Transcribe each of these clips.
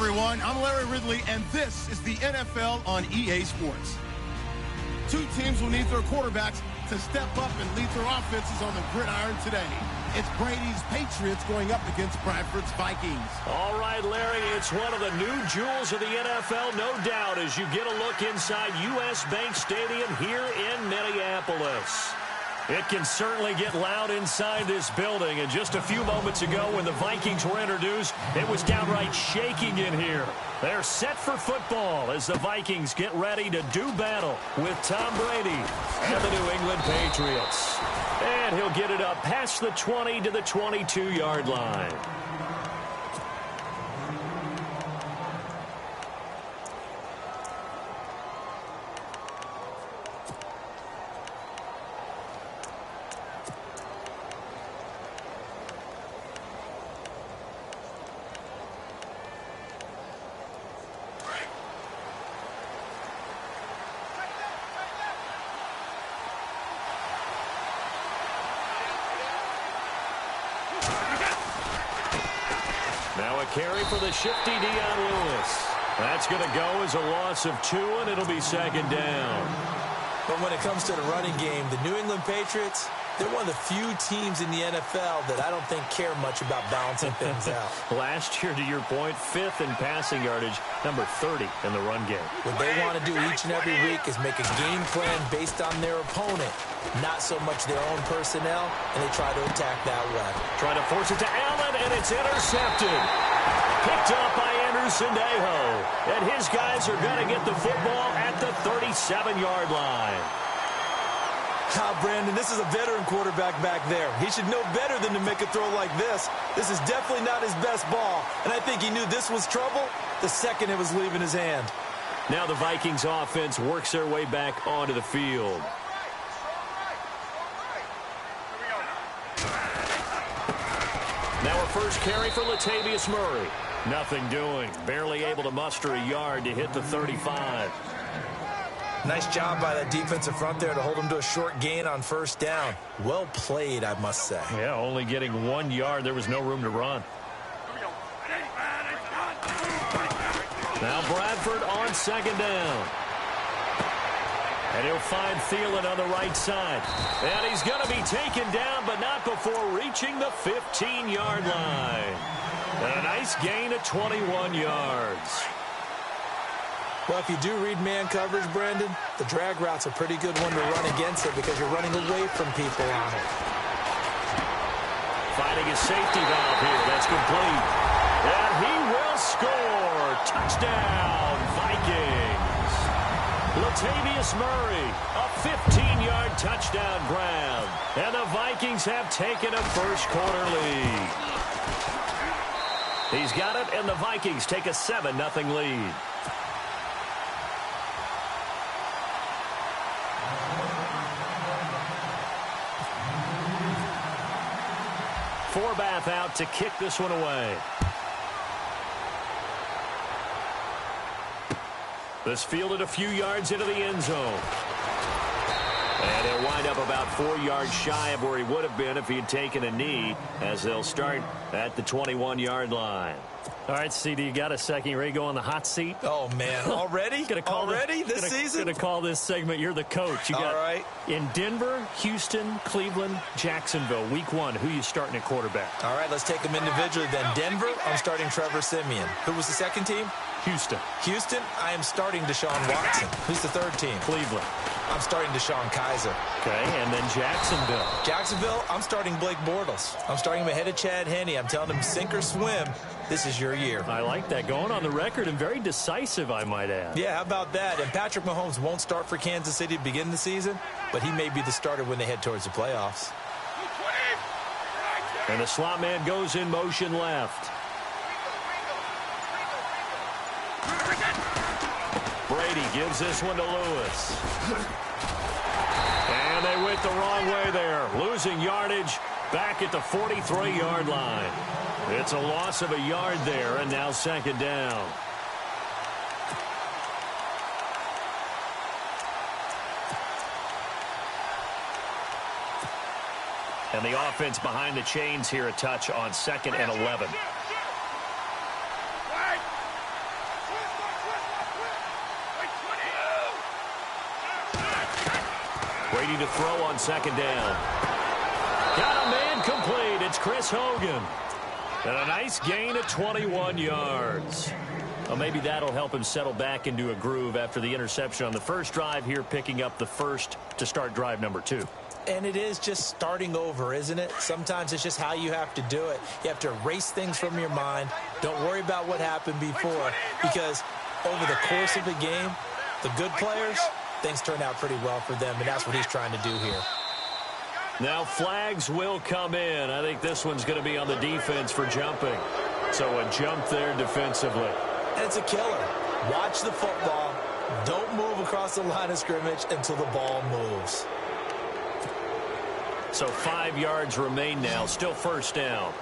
everyone. I'm Larry Ridley, and this is the NFL on EA Sports. Two teams will need their quarterbacks to step up and lead their offenses on the gridiron today. It's Brady's Patriots going up against Bradford's Vikings. All right, Larry, it's one of the new jewels of the NFL, no doubt, as you get a look inside U.S. Bank Stadium here in Minneapolis. It can certainly get loud inside this building. And just a few moments ago when the Vikings were introduced, it was downright shaking in here. They're set for football as the Vikings get ready to do battle with Tom Brady and the New England Patriots. And he'll get it up past the 20 to the 22-yard line. Now a carry for the shifty Dion Lewis. That's going to go as a loss of 2, and it'll be second down. But when it comes to the running game, the New England Patriots, they're one of the few teams in the NFL that I don't think care much about balancing things out. Last year, to your point, 5th in passing yardage, number 30 in the run game. What they want to do each and every week is make a game plan based on their opponent, not so much their own personnel, and they try to attack that way. Try to force it to Allen, and it's intercepted. Picked up by Anderson-Dejo. And his guys are going to get the football at the 37-yard line. Brandon, this is a veteran quarterback back there. He should know better than to make a throw like this. This is definitely not his best ball, and I think he knew this was trouble the second it was leaving his hand. Now the Vikings offense works their way back onto the field. Now a first carry for Latavius Murray. Nothing doing. Barely able to muster a yard to hit the 35. Nice job by that defensive front there to hold him to a short gain on first down. Well played, I must say. Yeah, only getting 1 yard. There was no room to run. Now Bradford on second down. And he'll find Thielen on the right side. And he's going to be taken down, but not before reaching the 15-yard line. And a nice gain of 21 yards. Well, if you do read man coverage, Brandon, the drag route's a pretty good one to run against it because you're running away from people on it. Finding a safety valve here. That's complete. And he will score. Touchdown, Vikings. Latavius Murray, a 15-yard touchdown grab. And the Vikings have taken a first-quarter lead. He's got it, and the Vikings take a 7-0 lead. Forbath out to kick this one away. This fielded a few yards into the end zone. And he'll wind up about 4 yards shy of where he would have been if he had taken a knee, as they'll start at the 21-yard line. All right, CD, you got a second. You ready to go on the hot seat? Oh, man. Already? Already this season? Going to call this segment, you're the coach. You got all right. In Denver, Houston, Cleveland, Jacksonville, week 1, who you starting at quarterback? All right, let's take them individually then. Denver, I'm starting Trevor Siemian. Who was the second team? Houston. Houston, I am starting Deshaun Watson. Who's the third team? Cleveland. I'm starting Deshaun Kaiser. Okay, and then Jacksonville. Jacksonville, I'm starting Blake Bortles. I'm starting him ahead of Chad Henne. I'm telling him sink or swim. This is your year. I like that. Going on the record and very decisive, I might add. Yeah, how about that? And Patrick Mahomes won't start for Kansas City to begin the season, but he may be the starter when they head towards the playoffs. And the slot man goes in motion left. Brady gives this one to Lewis. And they went the wrong way there. Losing yardage back at the 43-yard line. It's a loss of a yard there, and now second down. And the offense behind the chains here, a touch on 2nd and 11. Brady to throw on second down. Got a man complete. It's Chris Hogan. And a nice gain of 21 yards. Well, maybe that'll help him settle back into a groove after the interception on the first drive here, picking up the first to start drive number 2. And it is just starting over, isn't it? Sometimes it's just how you have to do it. You have to erase things from your mind. Don't worry about what happened before, because over the course of a game, the good players, things turn out pretty well for them, and that's what he's trying to do here. Now flags will come in. I think this one's going to be on the defense for jumping. So a jump there defensively. And it's a killer. Watch the football. Don't move across the line of scrimmage until the ball moves. So 5 yards remain now. Still first down.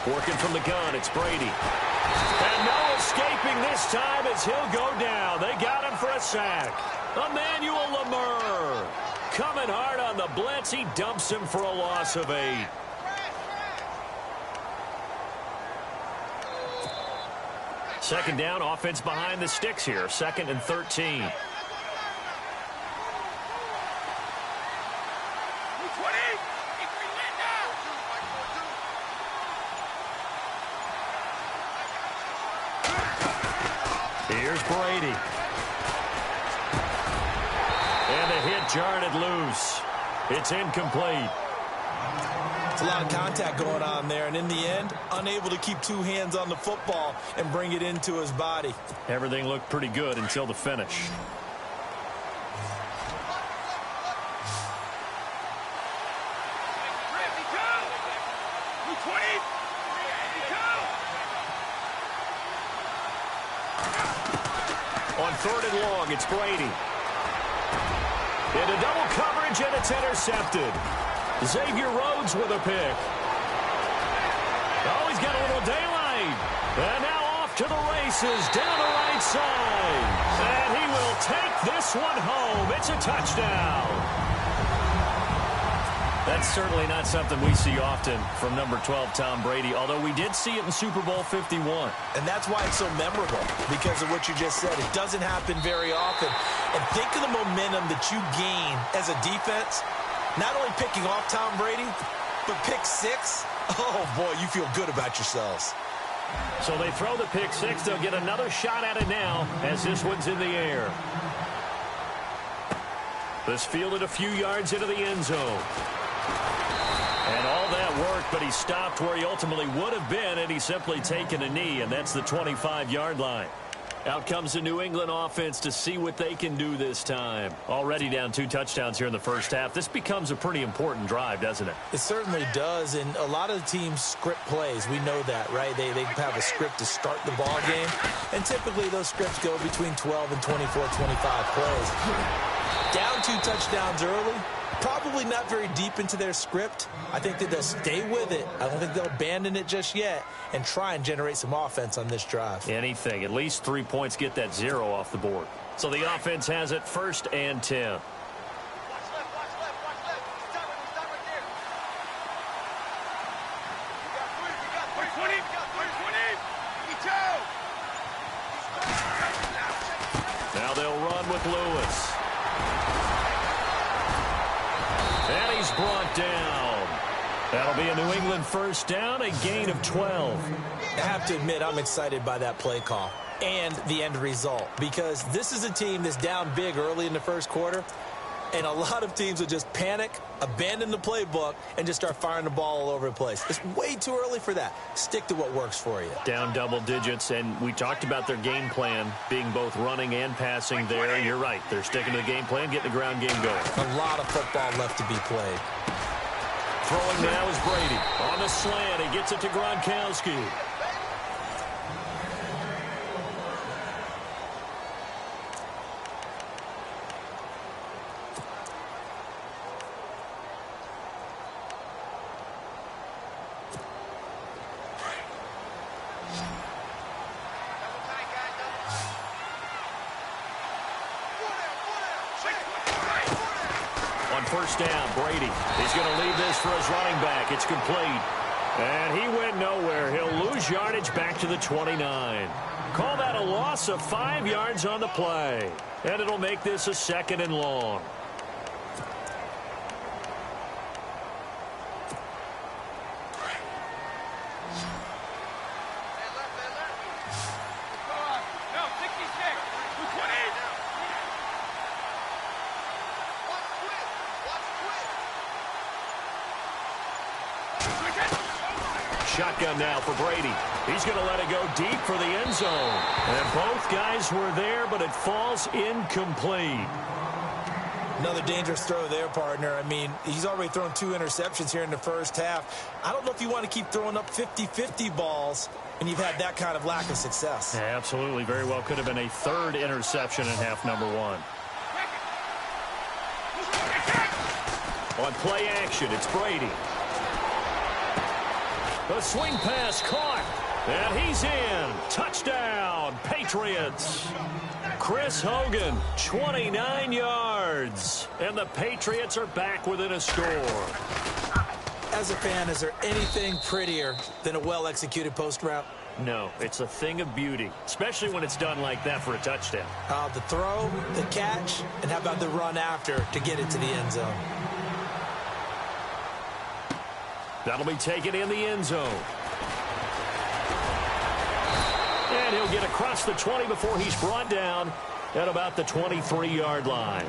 Working from the gun, it's Brady. And no escaping this time as he'll go down. They got him for a sack. Emmanuel Lamur coming hard on the blitz. He dumps him for a loss of 8. Second down, offense behind the sticks here. 2nd and 13. Here's Brady. And the hit jarred it loose. It's incomplete. It's a lot of contact going on there, and in the end, unable to keep 2 hands on the football and bring it into his body. Everything looked pretty good until the finish. On 3rd and long, it's Brady. Into double coverage, and it's intercepted. Xavier Rhodes with a pick. Oh, he's got a little daylight. And now off to the races down the right side. And he will take this one home. It's a touchdown. That's certainly not something we see often from number 12, Tom Brady, although we did see it in Super Bowl 51. And that's why it's so memorable, because of what you just said. It doesn't happen very often. And think of the momentum that you gain as a defense, not only picking off Tom Brady, but pick 6. Oh, boy, you feel good about yourselves. So they throw the pick 6. They'll get another shot at it now as this one's in the air. This fielded a few yards into the end zone. And all that work, but he stopped where he ultimately would have been, and he's simply taken a knee, and that's the 25-yard line. Out comes the New England offense to see what they can do this time. Already down 2 touchdowns here in the first half. This becomes a pretty important drive, doesn't it? It certainly does, and a lot of the teams script plays. We know that, right? They have a script to start the ball game, and typically those scripts go between 12 and 24, 25 plays. Down 2 touchdowns early. Probably not very deep into their script. I think that they'll stay with it. I don't think they'll abandon it just yet and try and generate some offense on this drive. Anything. At least 3 points, get that 0 off the board. So the offense has it 1st and 10. Now they'll run with Lewis. And he's brought down. That'll be a New England first down, a gain of 12. I have to admit, I'm excited by that play call and the end result, because this is a team that's down big early in the first quarter, and a lot of teams will just panic, abandon the playbook, and just start firing the ball all over the place. It's way too early for that. Stick to what works for you. Down double digits, and we talked about their game plan being both running and passing there. You're right. They're sticking to the game plan, getting the ground game going. A lot of football left to be played. Throwing now is Brady. On the slant, he gets it to Gronkowski. On first down, Brady. He's going to leave this for his running back. It's complete. And he went nowhere. He'll lose yardage back to the 29. Call that a loss of 5 yards on the play. And it'll make this a 2nd and long. Shotgun now for Brady. He's going to let it go deep for the end zone. And both guys were there, but it falls incomplete. Another dangerous throw there, partner. I mean, he's already thrown 2 interceptions here in the first half. I don't know if you want to keep throwing up 50-50 balls when you've had that kind of lack of success. Yeah, absolutely. Very well could have been a 3rd interception in half number 1. On play action, it's Brady. The swing pass caught, and he's in. Touchdown, Patriots. Chris Hogan, 29 yards, and the Patriots are back within a score. As a fan, is there anything prettier than a well-executed post route? No, it's a thing of beauty, especially when it's done like that for a touchdown. The throw, the catch, and how about the run after to get it to the end zone? That'll be taken in the end zone. And he'll get across the 20 before he's brought down at about the 23-yard line.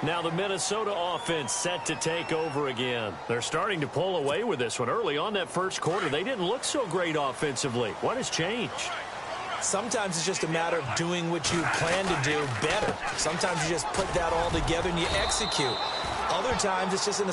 Now the Minnesota offense set to take over again. They're starting to pull away with this one. Early on that first quarter, they didn't look so great offensively. What has changed? Sometimes it's just a matter of doing what you plan to do better. Sometimes you just put that all together and you execute. Other times it's just in a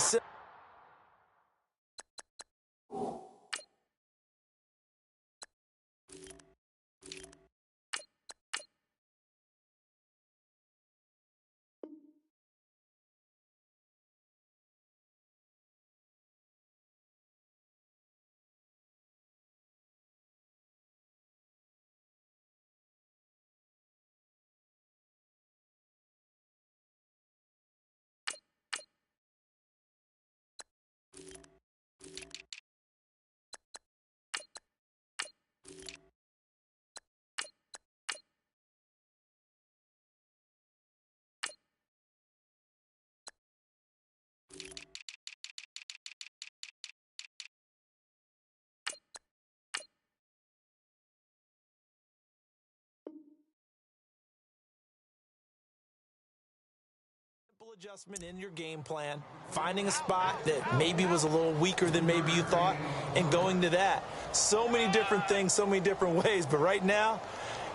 adjustment in your game plan, finding a spot that maybe was a little weaker than maybe you thought, and going to that. So many different things, so many different ways, but right now,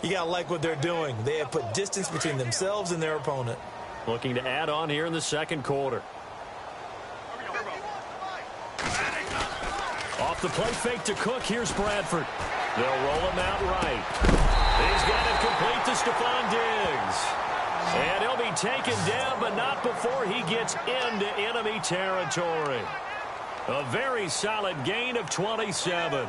you got to like what they're doing. They have put distance between themselves and their opponent. Looking to add on here in the second quarter. Off the play fake to Cook, here's Bradford. They'll roll him out right. He's got it complete to Stephon Diggs. And he'll be taken down, but not before he gets into enemy territory. A very solid gain of 27.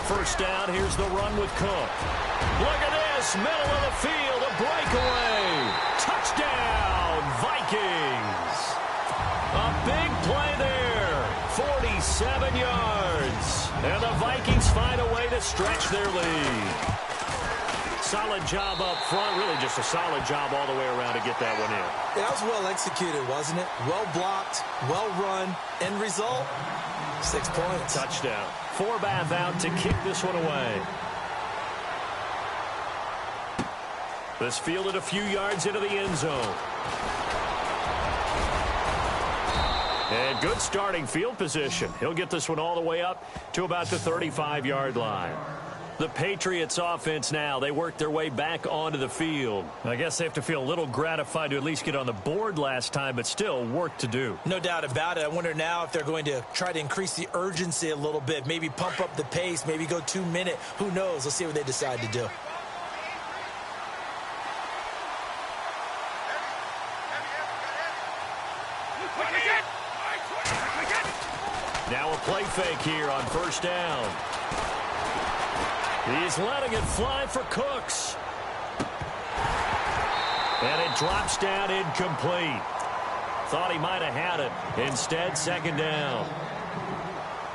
First down, here's the run with Cook. Look at this, middle of the field, a breakaway. Touchdown, Vikings. A big play there, 47 yards. And the Vikings find a way to stretch their lead. Solid job up front, really just a solid job all the way around to get that one in. That was well executed, wasn't it? Well blocked, well run. End result, 6 points. Touchdown. Forbath out to kick this one away. This fielded a few yards into the end zone. And good starting field position. He'll get this one all the way up to about the 35-yard line. The Patriots offense now, they work their way back onto the field. I guess they have to feel a little gratified to at least get on the board last time, but still work to do. No doubt about it. I wonder now if they're going to try to increase the urgency a little bit, maybe pump up the pace, maybe go 2 minute. Who knows? Let's see what they decide to do. Now a play fake here on first down. He's letting it fly for Cooks. And it drops down incomplete. Thought he might have had it. Instead, second down.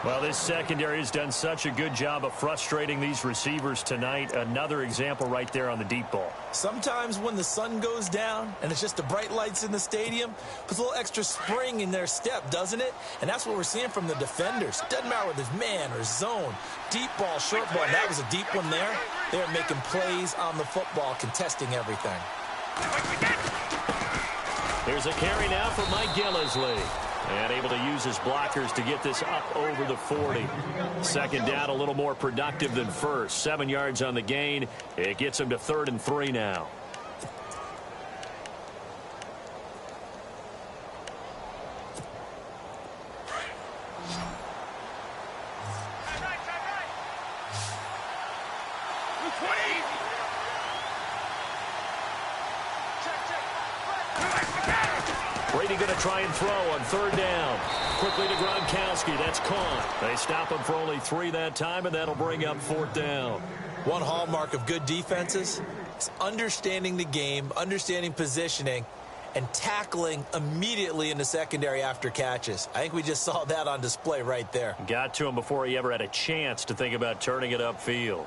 Well, this secondary has done such a good job of frustrating these receivers tonight. Another example right there on the deep ball. Sometimes when the sun goes down and it's just the bright lights in the stadium, puts a little extra spring in their step, doesn't it? And that's what we're seeing from the defenders. Doesn't matter whether it's man or zone, deep ball, short ball. That was a deep one there. They're making plays on the football, contesting everything. Here's a carry now for Mike Gillisley. And able to use his blockers to get this up over the 40. Second down, a little more productive than first. 7 yards on the gain. It gets him to 3rd and 3 now. Brady going to try and throw on 3rd down. Quickly to Gronkowski. That's caught. They stop him for only 3 that time, and that'll bring up 4th down. One hallmark of good defenses is understanding the game, understanding positioning, and tackling immediately in the secondary after catches. I think we just saw that on display right there. Got to him before he ever had a chance to think about turning it upfield.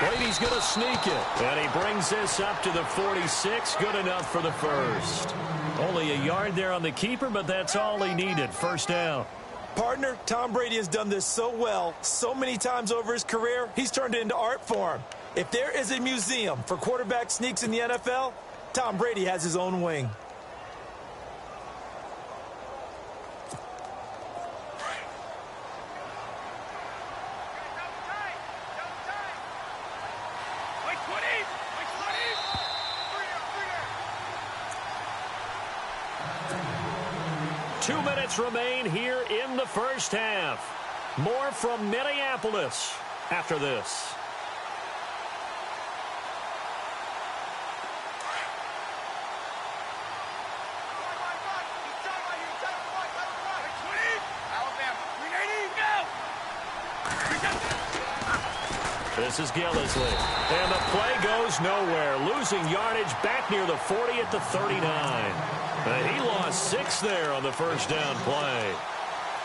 Brady's going to sneak it. And he brings this up to the 46. Good enough for the first. Only a yard there on the keeper, but that's all he needed. First down. Partner, Tom Brady has done this so well, so many times over his career, he's turned it into art form. If there is a museum for quarterback sneaks in the NFL, Tom Brady has his own wing. Remain here in the first half. More from Minneapolis after this. This is Gillisley. And the play goes nowhere. Losing yardage back near the 40 at the 39. He lost 6 there on the first down play.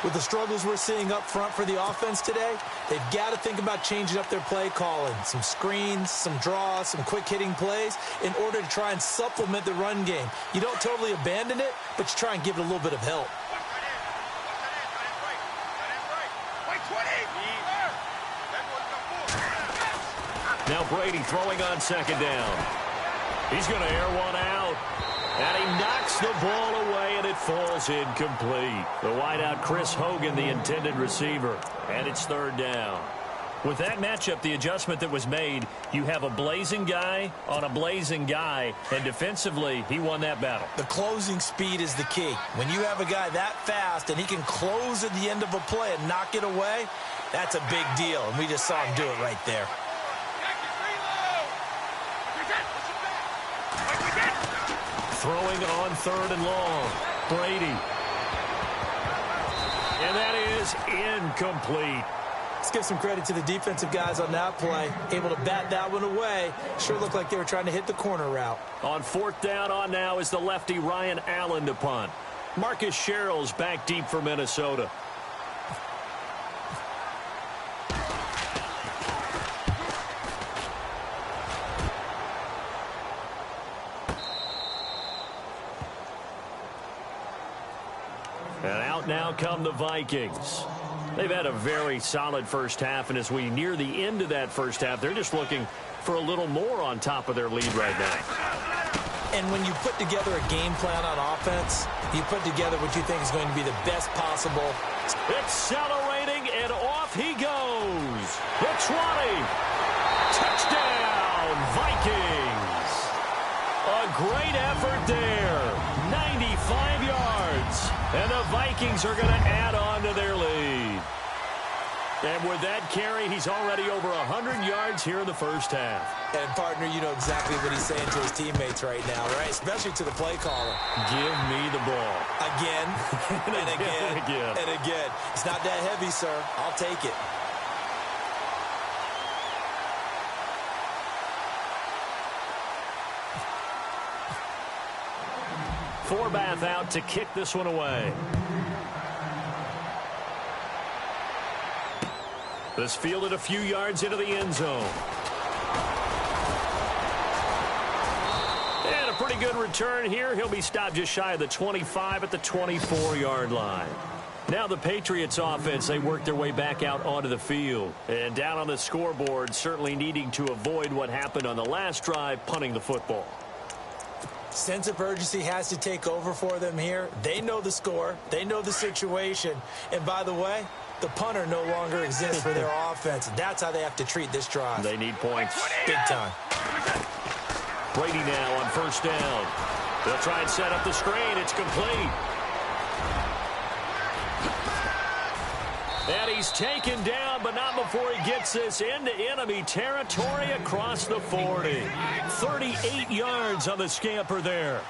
With the struggles we're seeing up front for the offense today, they've got to think about changing up their play calling. Some screens, some draws, some quick-hitting plays in order to try and supplement the run game. You don't totally abandon it, but you try and give it a little bit of help. Now Brady throwing on second down. He's going to air one out. And he knocks the ball away, and it falls incomplete. The wideout, Chris Hogan, the intended receiver. And it's 3rd down. With that matchup, the adjustment that was made, you have a blazing guy on a blazing guy, and defensively, he won that battle. The closing speed is the key. When you have a guy that fast and he can close at the end of a play and knock it away, that's a big deal, and we just saw him do it right there. Throwing on 3rd and long. Brady. And that is incomplete. Let's give some credit to the defensive guys on that play. Able to bat that one away. Sure looked like they were trying to hit the corner route. On 4th down on now is the lefty Ryan Allen to punt. Marcus Sherrill's back deep for Minnesota. And out now come the Vikings. They've had a very solid first half, and as we near the end of that first half, they're just looking for a little more on top of their lead right now. And when you put together a game plan on offense, you put together what you think is going to be the best possible. Accelerating, and off he goes. The 20. Touchdown. touchdown, Vikings. A great effort there. 95 yards. And the Vikings are going to add on to their lead. And with that carry, he's already over 100 yards here in the first half. And, partner, you know exactly what he's saying to his teammates right now, right? Especially to the play caller. Give me the ball. Again, and again, and again. It's not that heavy, sir. I'll take it. Forbath out to kick this one away. This fielded a few yards into the end zone. And a pretty good return here. He'll be stopped just shy of the 25 at the 24-yard line. Now the Patriots offense, they work their way back out onto the field. And down on the scoreboard, certainly needing to avoid what happened on the last drive, punting the football. Sense of urgency has to take over for them here. They know the score. They know the situation. And by the way, the punter no longer exists for their offense. That's how they have to treat this drive. They need points. Big time. Brady now on first down. They'll try and set up the screen. It's complete. And he's taken down, but not before he gets this into enemy territory across the 40. 38 yards on the scamper there.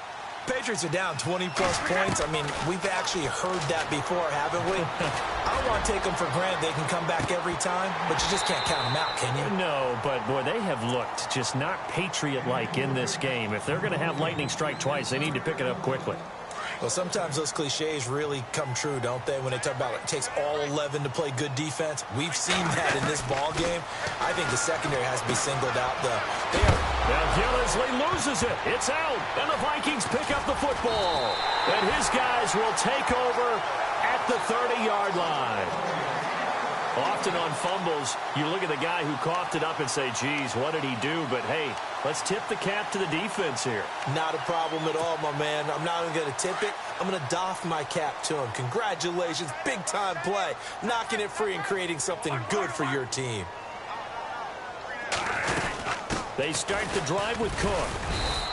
Patriots are down 20-plus points. I mean, we've actually heard that before, haven't we? I don't want to take them for granted they can come back every time, but you just can't count them out, can you? No, but, boy, they have looked just not Patriot-like in this game. If they're going to have lightning strike twice, they need to pick it up quickly. Well, sometimes those cliches really come true, don't they? When they talk about it takes all 11 to play good defense. We've seen that in this ball game. I think the secondary has to be singled out. Now Gillisley loses it. It's out. And the Vikings pick up the football. And his guys will take over at the 30-yard line. Often on fumbles, you look at the guy who coughed it up and say, geez, what did he do? But, hey, let's tip the cap to the defense here. Not a problem at all, my man. I'm not even going to tip it. I'm going to doff my cap to him. Congratulations. Big-time play. Knocking it free and creating something good for your team. They start the drive with Cook.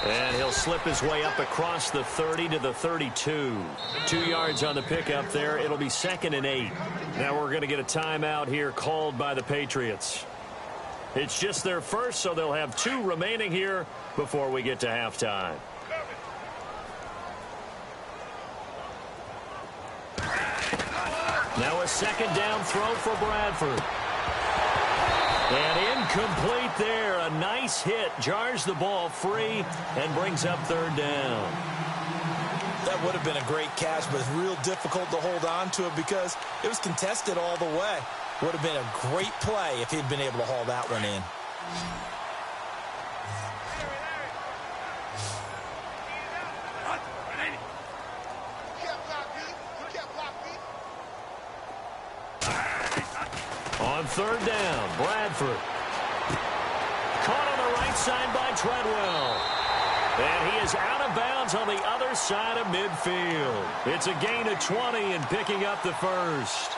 And he'll slip his way up across the 30 to the 32. 2 yards on the pickup there. It'll be 2nd and 8. Now we're going to get a timeout here called by the Patriots. It's just their first, so they'll have 2 remaining here before we get to halftime. Now a 2nd down throw for Bradford. And incomplete there. A nice hit. Jars the ball free and brings up 3rd down. That would have been a great catch, but it's real difficult to hold on to it because it was contested all the way. Would have been a great play if he'd been able to haul that one in. On 3rd down, Bradford. Caught on the right side by Treadwell. And he is out of bounds on the other side of midfield. It's a gain of 20 and picking up the first.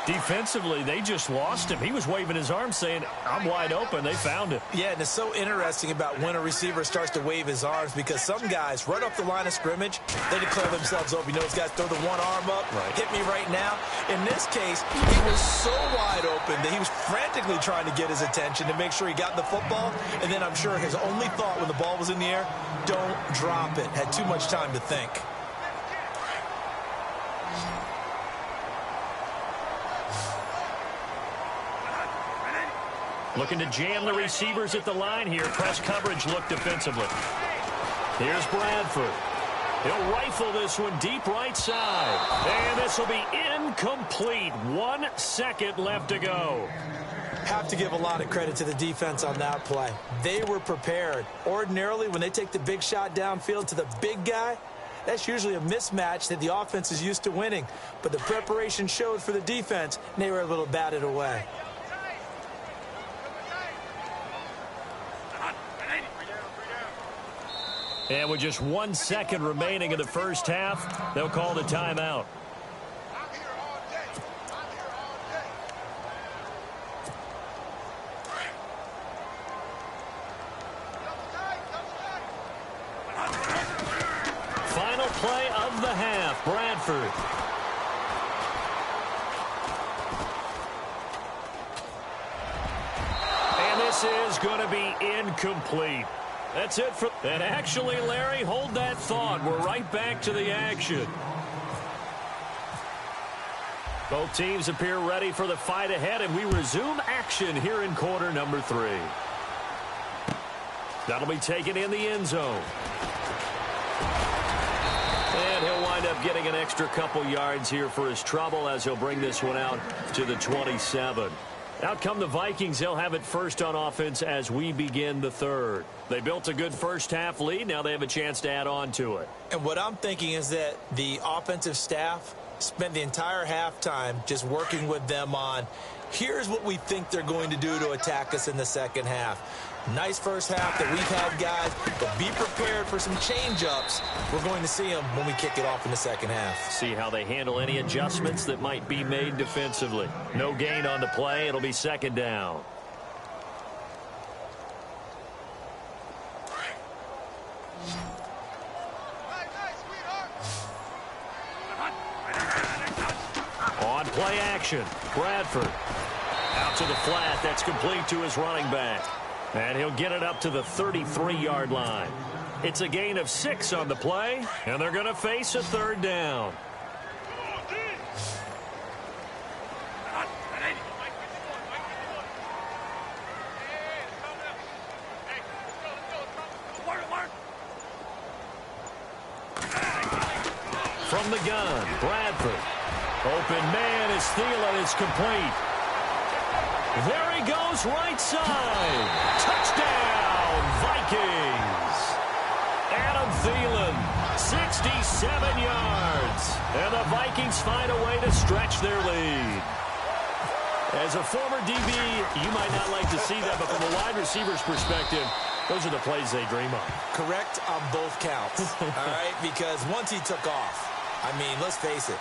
Defensively, they just lost him. He was waving his arms saying, I'm wide open. They found him. Yeah, and it's so interesting about when a receiver starts to wave his arms because some guys, right up the line of scrimmage, they declare themselves open. You know, those guys throw the one arm up, hit me right now. In this case, he was so wide open that he was frantically trying to get his attention to make sure he got the football. And then I'm sure his only thought when the ball was in the air, don't drop it. Had too much time to think. Looking to jam the receivers at the line here. Press coverage look defensively. Here's Bradford. He'll rifle this one deep right side. And this will be incomplete. 1 second left to go. Have to give a lot of credit to the defense on that play. They were prepared. Ordinarily, when they take the big shot downfield to the big guy, that's usually a mismatch that the offense is used to winning. But the preparation showed for the defense, and they were able to bat it away. And with just 1 second remaining in the first half, they'll call the timeout. of the half, Bradford. And this is going to be incomplete. That's it for... And actually, Larry, hold that thought. We're right back to the action. Both teams appear ready for the fight ahead, and we resume action here in quarter number 3. That'll be taken in the end zone. And he'll wind up getting an extra couple yards here for his trouble as he'll bring this one out to the 27. Out come the Vikings. They'll have it first on offense as we begin the third. They built a good first-half lead. Now they have a chance to add on to it. And what I'm thinking is that the offensive staff spent the entire halftime just working with them on, here's what we think they're going to do to attack us in the second half. Nice first half that we've had, guys, but be prepared for some change-ups. We're going to see them when we kick it off in the second half. See how they handle any adjustments that might be made defensively. No gain on the play. It'll be second down. On play action, Bradford. Out to the flat. That's complete to his running back. And he'll get it up to the 33-yard line. It's a gain of 6 on the play, and they're going to face a third down. From the gun, Bradford. Open man is Thielen. It's complete. There he goes, right side. Touchdown, Vikings. Adam Thielen, 67 yards. And the Vikings find a way to stretch their lead. As a former DB, you might not like to see that, but from a wide receiver's perspective, those are the plays they dream of. Correct on both counts, all right? Because once he took off, I mean, let's face it,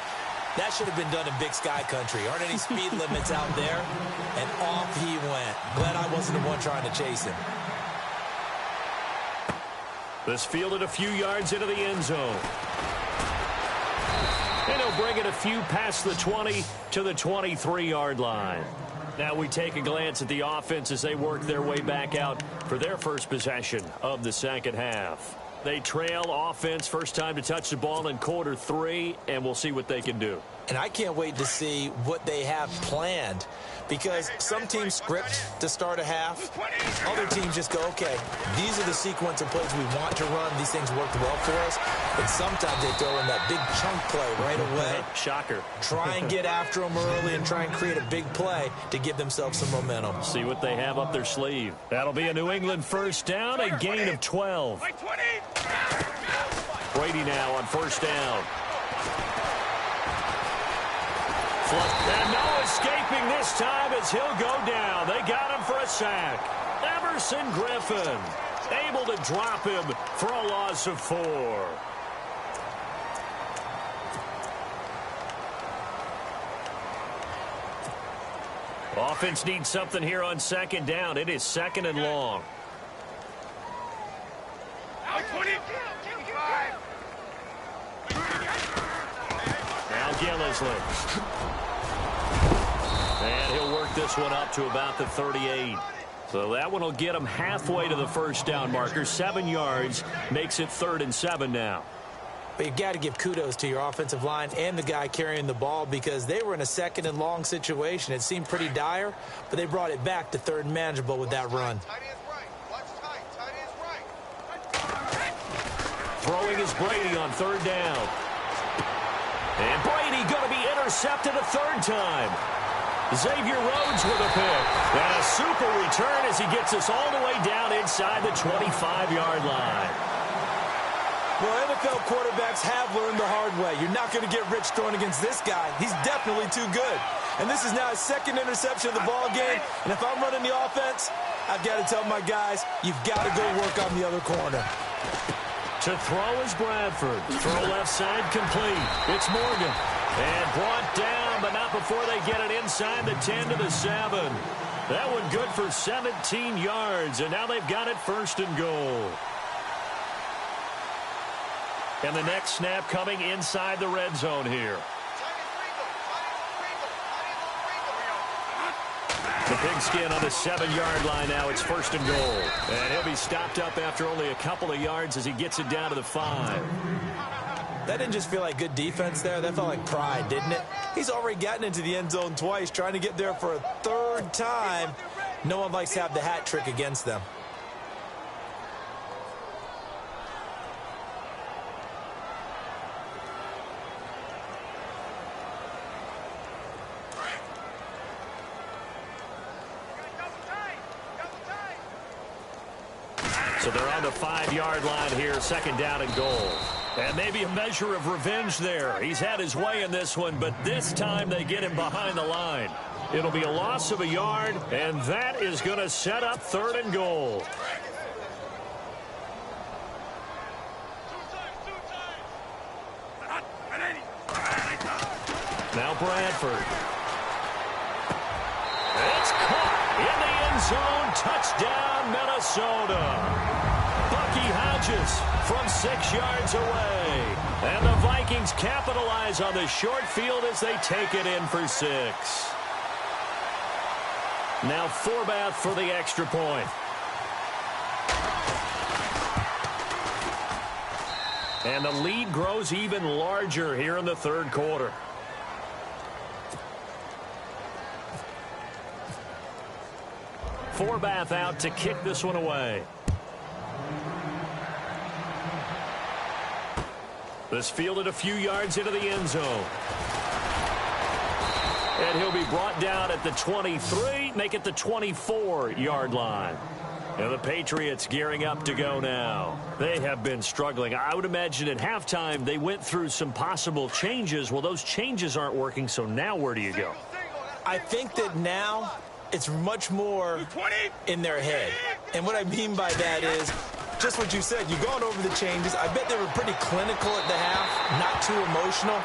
that should have been done in Big Sky country. Aren't any speed limits out there? And off he went. Glad I wasn't the one trying to chase him. This fielded a few yards into the end zone. And he'll bring it a few past the 20 to the 23-yard line. Now we take a glance at the offense as they work their way back out for their first possession of the second half. They trail offense, first time to touch the ball in quarter 3, and we'll see what they can do. And I can't wait to see what they have planned, because some teams script to start a half. Other teams just go, okay, these are the sequence of plays we want to run. These things worked well for us. And sometimes they throw in that big chunk play right away. Shocker. Try and get after them early and try and create a big play to give themselves some momentum. See what they have up their sleeve. That'll be a New England first down, a gain of 12. Brady now on first down. And no escaping this time as he'll go down. They got him for a sack. Everson Griffin able to drop him for a loss of 4. Offense needs something here on second down. It is second and long. Now Gillisley. And he'll work this one up to about the 38. So that one will get him halfway to the first down marker. 7 yards makes it 3rd and 7 now. But you've got to give kudos to your offensive line and the guy carrying the ball, because they were in a second and long situation. It seemed pretty dire, but they brought it back to 3rd and manageable with that run. Throwing is Brady on 3rd down. And Brady going to be intercepted a 3rd time. Xavier Rhodes with a pick. And a super return as he gets us all the way down inside the 25-yard line. Well, NFL quarterbacks have learned the hard way. You're not going to get rich throwing against this guy. He's definitely too good. And this is now his 2nd interception of the ball game. And if I'm running the offense, I've got to tell my guys, you've got to go work on the other corner. To throw is Bradford. Throw left side complete. It's Morgan. And brought down, but not before they get it inside the 10 to the 7. That one good for 17 yards, and now they've got it 1st and goal. And the next snap coming inside the red zone here. The pigskin on the 7-yard line now. It's 1st and goal. And he'll be stopped up after only a couple of yards as he gets it down to the 5. That didn't just feel like good defense there. That felt like pride, didn't it? He's already gotten into the end zone twice, trying to get there for a 3rd time. No one likes to have the hat trick against them. So they're on the 5-yard line here, 2nd down and goal. And maybe a measure of revenge there. He's had his way in this one, but this time they get him behind the line. It'll be a loss of a yard, and that is going to set up 3rd and goal. Now Bradford. It's caught in the end zone. Touchdown, Minnesota. Bucky Hodges from 6 yards away. And the Vikings capitalize on the short field as they take it in for 6. Now Forbath for the extra point. And the lead grows even larger here in the 3rd quarter. Forbath out to kick this one away. This fielded a few yards into the end zone. And he'll be brought down at the 23, make it the 24-yard line. And the Patriots gearing up to go now. They have been struggling. I would imagine at halftime they went through some possible changes. Well, those changes aren't working, so now where do you go? I think that now it's much more in their head. And what I mean by that is just what you said. You've gone over the changes. I bet they were pretty clinical at the half, not too emotional.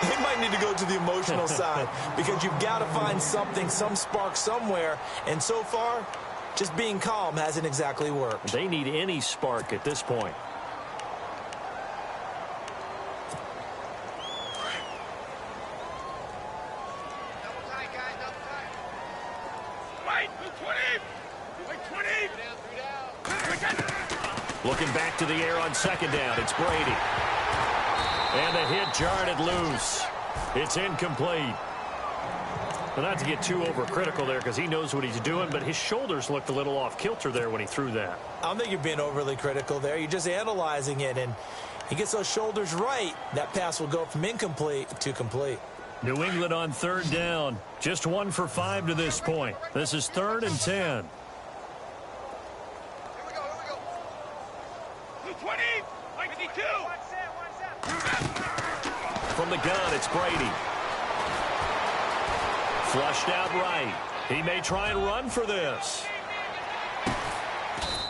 They might need to go to the emotional side because you've got to find something, some spark somewhere. And so far, just being calm hasn't exactly worked. They need any spark at this point. Looking back to the air on 2nd down. It's Brady. And the hit jarred it loose. It's incomplete. Well, not to get too overcritical there because he knows what he's doing, but his shoulders looked a little off kilter there when he threw that. I don't think you're being overly critical there. You're just analyzing it, and he gets those shoulders right. That pass will go from incomplete to complete. New England on 3rd down. Just 1 for 5 to this point. This is 3rd and 10. From the gun, it's Brady. Flushed out right. He may try and run for this.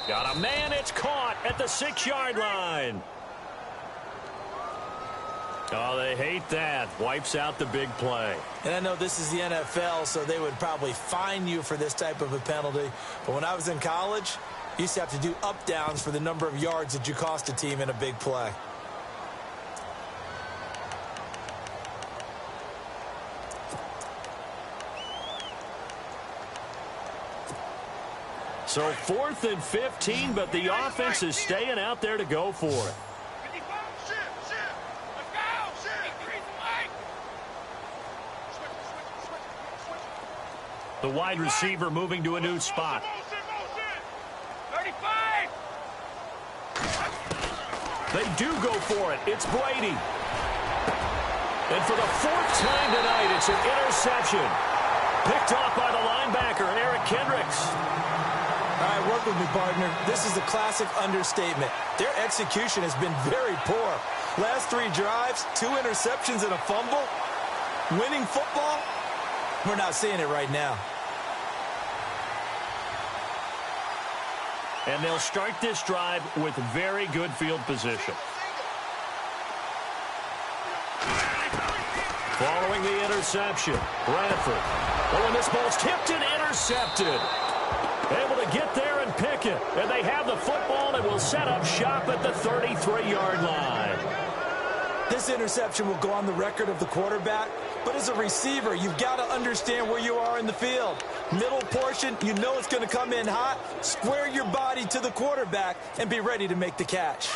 Got a man. It's caught at the 6-yard line. Oh, they hate that. Wipes out the big play. And I know this is the NFL, so they would probably fine you for this type of a penalty. But when I was in college, you used to have to do up-downs for the number of yards that you cost a team in a big play. So 4th and 15, but the offense is staying out there to go for it. The wide receiver moving to a new spot. They do go for it. It's Brady. And for the 4th time tonight, it's an interception. Picked off by the linebacker, Eric Kendricks. All right, work with me, partner. This is a classic understatement. Their execution has been very poor. Last 3 drives, 2 interceptions and a fumble. Winning football? We're not seeing it right now. And they'll start this drive with very good field position. Following the interception, Bradford. Oh, and this ball's tipped and intercepted. Able to get there and pick it. And they have the football and will set up shop at the 33-yard line. This interception will go on the record of the quarterback, but as a receiver, you've got to understand where you are in the field. Middle portion, you know it's going to come in hot. Square your body to the quarterback and be ready to make the catch.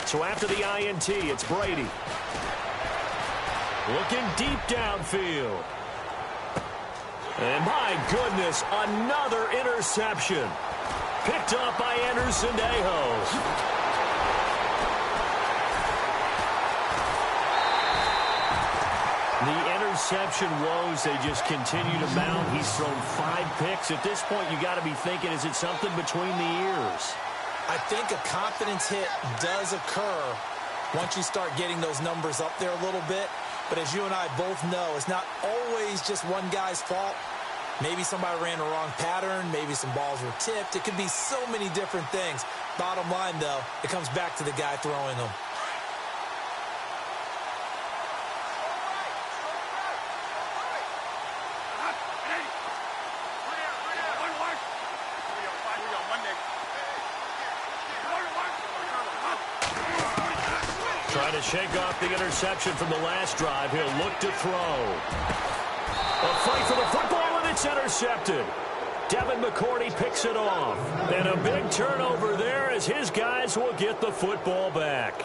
So after the INT, it's Brady. Looking deep downfield. And my goodness, another interception. Picked up by Anderson Dejos. The interception woes, they just continue to mount. He's thrown 5 picks. At this point, you got to be thinking, is it something between the ears? I think a confidence hit does occur once you start getting those numbers up there a little bit. But as you and I both know, it's not always just one guy's fault. Maybe somebody ran the wrong pattern. Maybe some balls were tipped. It could be so many different things. Bottom line, though, it comes back to the guy throwing them. Trying to shake off the interception from the last drive. He'll look to throw. A fight for the football, and it's intercepted. Devin McCourty picks it off. And a big turnover there as his guys will get the football back.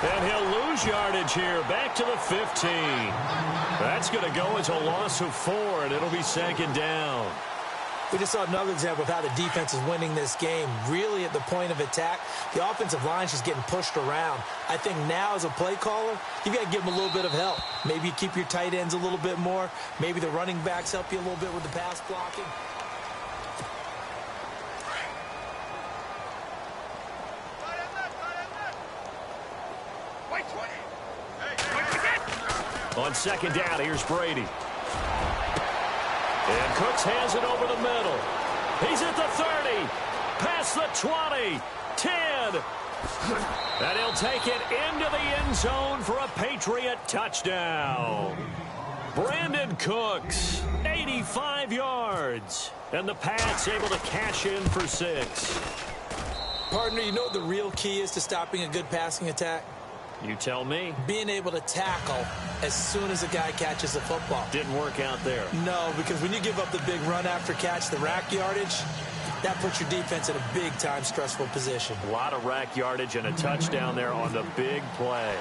And he'll lose yardage here, back to the 15. That's going to go as a loss of 4, and it'll be 2nd down. We just saw another example of how the defense is winning this game. Really at the point of attack, the offensive line's just getting pushed around. I think now as a play caller, you've got to give them a little bit of help. Maybe you keep your tight ends a little bit more. Maybe the running backs help you a little bit with the pass blocking. On 2nd down, here's Brady. And Cooks has it over the middle. He's at the 30. Past the 20. 10. And he'll take it into the end zone for a Patriot touchdown. Brandon Cooks, 85 yards. And the Pats able to cash in for 6. Partner, you know what the real key is to stopping a good passing attack? You tell me. Being able to tackle as soon as a guy catches the football. Didn't work out there. No, because when you give up the big run after catch, the rack yardage, that puts your defense in a big-time stressful position. A lot of rack yardage and a touchdown there on the big play.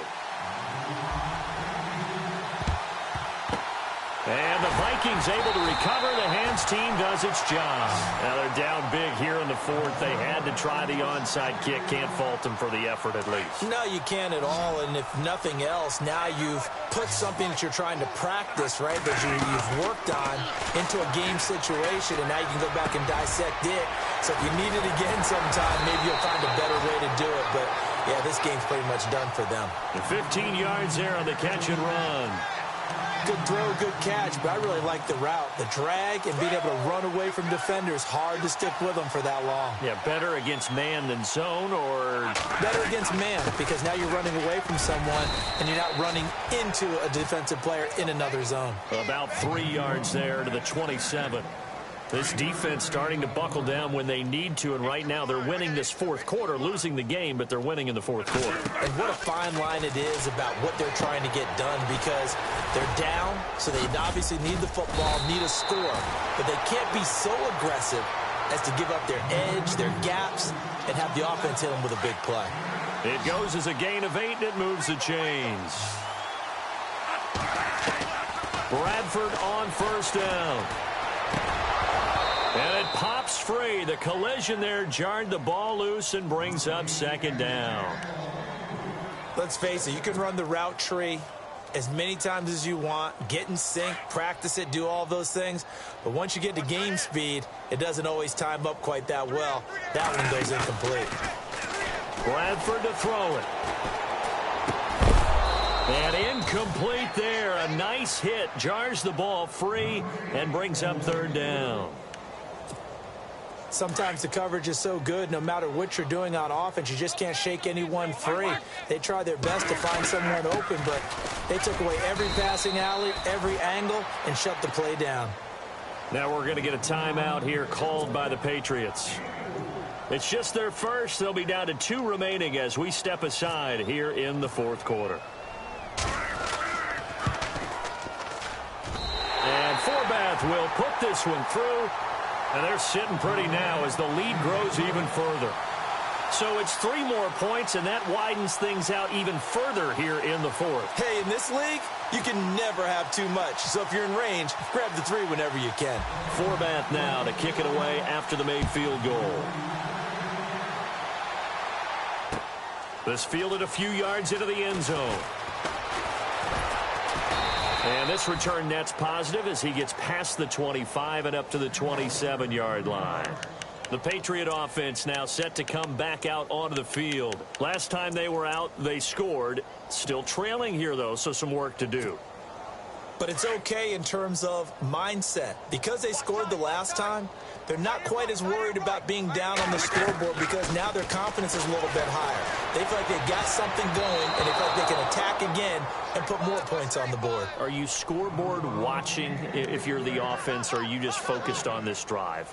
And the Vikings able to recover. The hands team does its job. Now they're down big here in the 4th. They had to try the onside kick. Can't fault them for the effort at least. No, you can't at all. And if nothing else, now you've put something that you're trying to practice, right, that you've worked on into a game situation, and now you can go back and dissect it. So if you need it again sometime, maybe you'll find a better way to do it. But, yeah, this game's pretty much done for them. The 15 yards there on the catch and run. Good throw, good catch, but I really like the route. The drag and being able to run away from defenders, hard to stick with them for that long. Yeah, better against man than zone, or? Better against man, because now you're running away from someone and you're not running into a defensive player in another zone. About 3 yards there to the 27. This defense starting to buckle down when they need to, and right now they're winning this 4th quarter, losing the game, but they're winning in the 4th quarter. And what a fine line it is about what they're trying to get done, because they're down, so they obviously need the football, need a score, but they can't be so aggressive as to give up their edge, their gaps, and have the offense hit them with a big play. It goes as a gain of 8, and it moves the chains. Bradford on 1st down. And it pops free. The collision there jarred the ball loose and brings up second down. Let's face it, you can run the route tree as many times as you want, get in sync, practice it, do all those things. But once you get to game speed, it doesn't always time up quite that well. That one goes incomplete. Bradford to throw it. And incomplete there. A nice hit. Jars the ball free and brings up third down. Sometimes the coverage is so good, no matter what you're doing on offense, you just can't shake anyone free. They try their best to find someone open, but they took away every passing alley, every angle, and shut the play down. Now we're going to get a timeout here called by the Patriots. It's just their first. They'll be down to 2 remaining as we step aside here in the fourth quarter. And Forbath will put this one through. And they're sitting pretty now as the lead grows even further. So it's 3 more points, and that widens things out even further here in the fourth. Hey, in this league, you can never have too much. So if you're in range, grab the 3 whenever you can. Forbath now to kick it away after the made field goal. This fielded a few yards into the end zone. And this return net's positive as he gets past the 25 and up to the 27-yard line. The Patriot offense now set to come back out onto the field. Last time they were out, they scored. Still trailing here, though, so some work to do. But it's okay in terms of mindset. Because they scored the last time, they're not quite as worried about being down on the scoreboard because now their confidence is a little bit higher. They feel like they've got something going, and they feel like they can attack again and put more points on the board. Are you scoreboard watching if you're the offense, or are you just focused on this drive?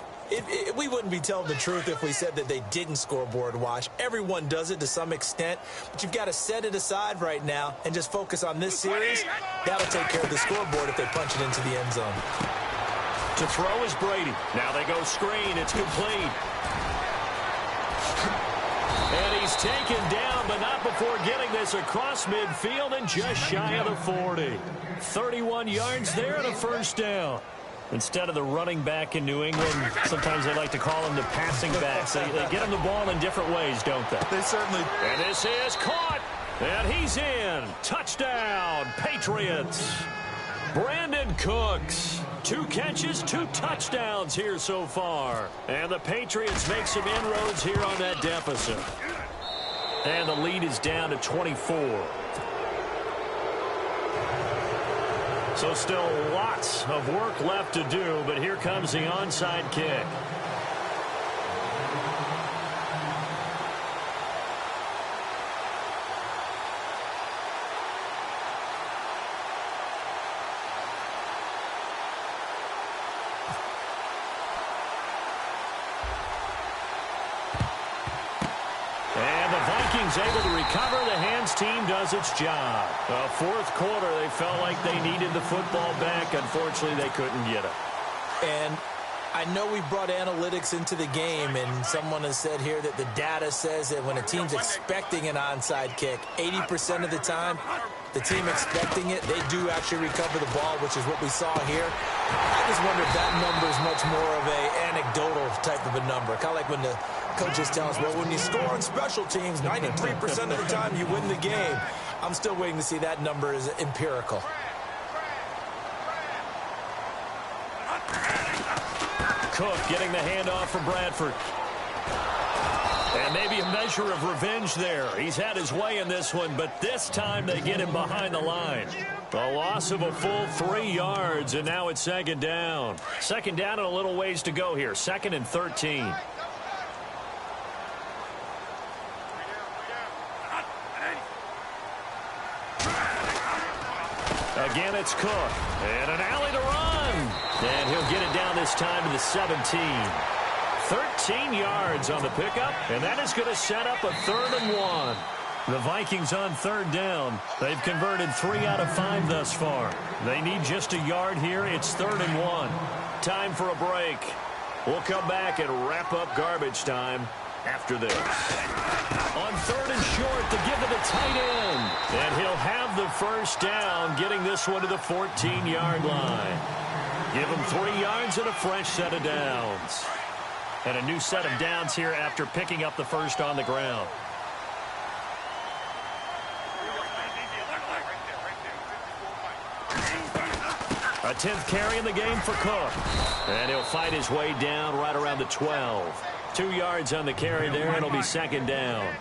We wouldn't be telling the truth if we said that they didn't scoreboard watch. Everyone does it to some extent, but you've got to set it aside right now and just focus on this series. That'll take care of the scoreboard if they punch it into the end zone. To throw is Brady. Now they go screen. It's complete. And he's taken down, but not before getting this across midfield and just shy of the 40. 31 yards there and a first down. Instead of the running back in New England, sometimes they like to call them the passing backs. They get them the ball in different ways, don't they? They certainly. And this is caught. And he's in. Touchdown, Patriots. Brandon Cooks. 2 catches, 2 touchdowns here so far. And the Patriots make some inroads here on that deficit. And the lead is down to 24. So still lots of work left to do, but here comes the onside kick. Able to recover. The hands team does its job. Fourth quarter, they felt like they needed the football back. Unfortunately, they couldn't get it. And I know we brought analytics into the game, and someone has said here that the data says that when a team's expecting an onside kick, 80% of the time, the team expecting it, they do actually recover the ball, which is what we saw here. I just wonder if that number is much more of a anecdotal type of a number. Kind of like when the coaches tell us, well, when you score on special teams, 93% of the time you win the game. I'm still waiting to see that number is empirical. Cook getting the handoff from Bradford. And maybe a measure of revenge there. He's had his way in this one, but this time they get him behind the line. A loss of a full 3 yards, and now it's second down. Second down and a little ways to go here. 2nd and 13. Again, it's Cook. And an alley to run. And he'll get it down this time to the 17. 13 yards on the pickup, and that is going to set up a 3rd and 1. The Vikings on 3rd down. They've converted 3 out of 5 thus far. They need just a yard here. It's 3rd and 1. Time for a break. We'll come back and wrap up garbage time after this. On 3rd and short to give to the tight end. And he'll have the first down, getting this one to the 14-yard line. give him 3 yards and a fresh set of downs. And a new set of downs here after picking up the first on the ground. A 10th carry in the game for Cook. And he'll fight his way down right around the 12. 2 yards on the carry there, and it'll be second down.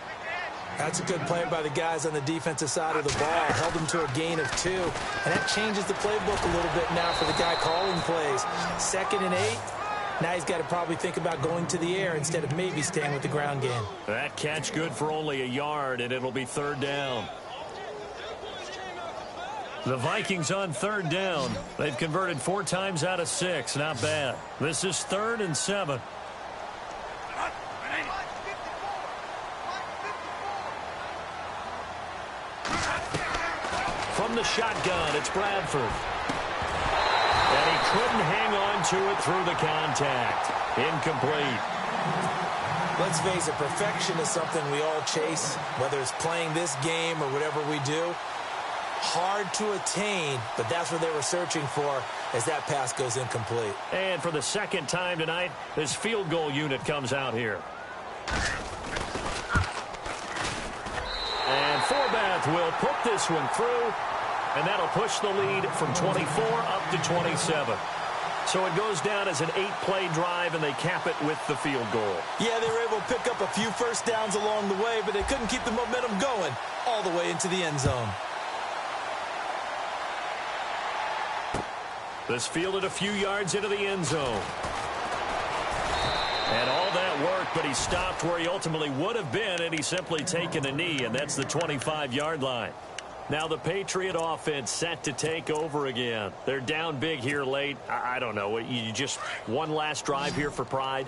That's a good play by the guys on the defensive side of the ball. Held them to a gain of 2. And that changes the playbook a little bit now for the guy calling plays. 2nd and 8. Now he's got to probably think about going to the air instead of maybe staying with the ground game. That catch good for only a yard, and it'll be 3rd down. The Vikings on 3rd down. They've converted 4 times out of 6. Not bad. This is 3rd and 7. From the shotgun, it's Bradford. And he couldn't hang on to it through the contact. Incomplete. Let's face it, perfection is something we all chase, whether it's playing this game or whatever we do. Hard to attain, but that's what they were searching for as that pass goes incomplete. And for the 2nd time tonight, this field goal unit comes out here. And Forbath will put this one through, and that'll push the lead from 24 up to 27. So it goes down as an 8-play drive, and they cap it with the field goal. Yeah, they were able to pick up a few first downs along the way, but they couldn't keep the momentum going all the way into the end zone. This fielded a few yards into the end zone. And all that work, but he stopped where he ultimately would have been, and he's simply taken a knee, and that's the 25-yard line. Now the Patriot offense set to take over again. They're down big here late. I don't know. You just one last drive here for pride?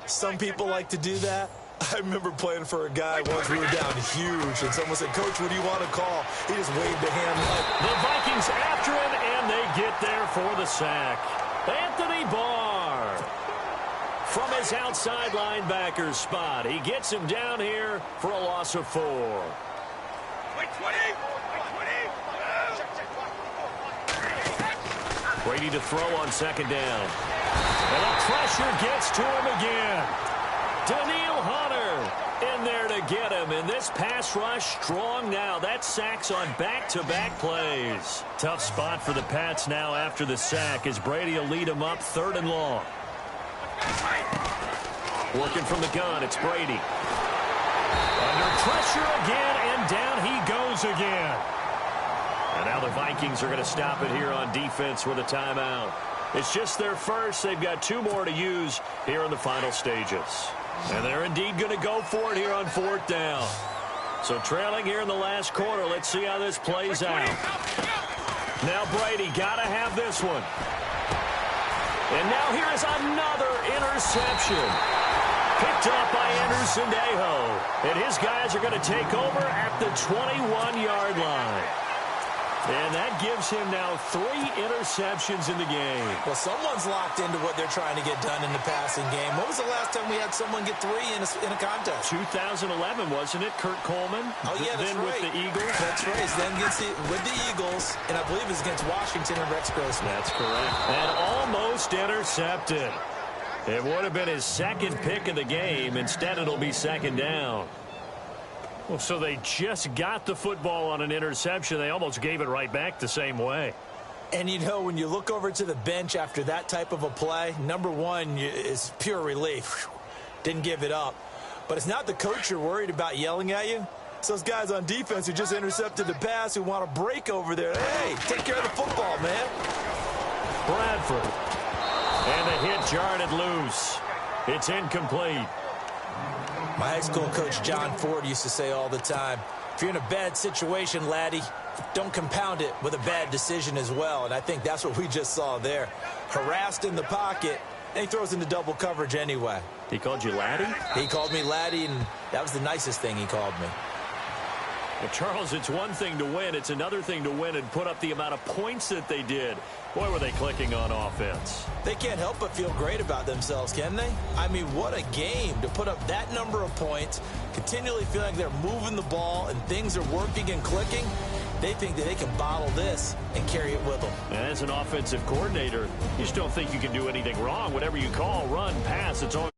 Some people like to do that. I remember playing for a guy once we were down huge, and someone said, "Coach, what do you want to call?" He just waved a hand like. The Vikings after him, and they get there for the sack. Anthony Barr. From his outside linebacker spot, he gets him down here for a loss of 4. Brady to throw on 2nd down. And the pressure gets to him again. Daniil Hunter in there to get him. And this pass rush strong now. That sacks on back-to-back plays. Tough spot for the Pats now after the sack as Brady will lead them up 3rd and long. Working from the gun, it's Brady. Under pressure again, and down he goes again. And now the Vikings are going to stop it here on defense with a timeout. It's just their first. They've got 2 more to use here in the final stages. And they're indeed going to go for it here on 4th down. So trailing here in the last quarter. Let's see how this plays out. Now Brady got to have this one. And now here is another interception. Picked up by Anderson-Dejo. And his guys are going to take over at the 21-yard line. And that gives him now 3 interceptions in the game. Well, someone's locked into what they're trying to get done in the passing game. When was the last time we had someone get 3 in a contest? 2011, wasn't it? Kurt Coleman. Oh, yeah, that's then right. With the Eagles. That's right. Then with the Eagles, and I believe it's against Washington and Rex Grossman. That's correct. And almost intercepted. It would have been his 2nd pick of the game. Instead, it'll be 2nd down. Well, so they just got the football on an interception. They almost gave it right back the same way. And, you know, when you look over to the bench after that type of a play, number one is pure relief. Didn't give it up. But it's not the coach you're worried about yelling at you. It's those guys on defense who just intercepted the pass who want to break over there. Hey, take care of the football, man. Bradford. And the hit jarred it loose. It's incomplete. My high school coach, John Ford, used to say all the time, if you're in a bad situation, laddie, don't compound it with a bad decision as well. And I think that's what we just saw there. Harassed in the pocket, and he throws into double coverage anyway. He called you laddie? He called me laddie, and that was the nicest thing he called me. Well, Charles, it's one thing to win. It's another thing to win and put up the amount of points that they did. Boy, were they clicking on offense. They can't help but feel great about themselves, can they? I mean, what a game to put up that number of points, continually feeling like they're moving the ball and things are working and clicking. They think that they can bottle this and carry it with them. And as an offensive coordinator, you just don't think you can do anything wrong. Whatever you call, run, pass, it's all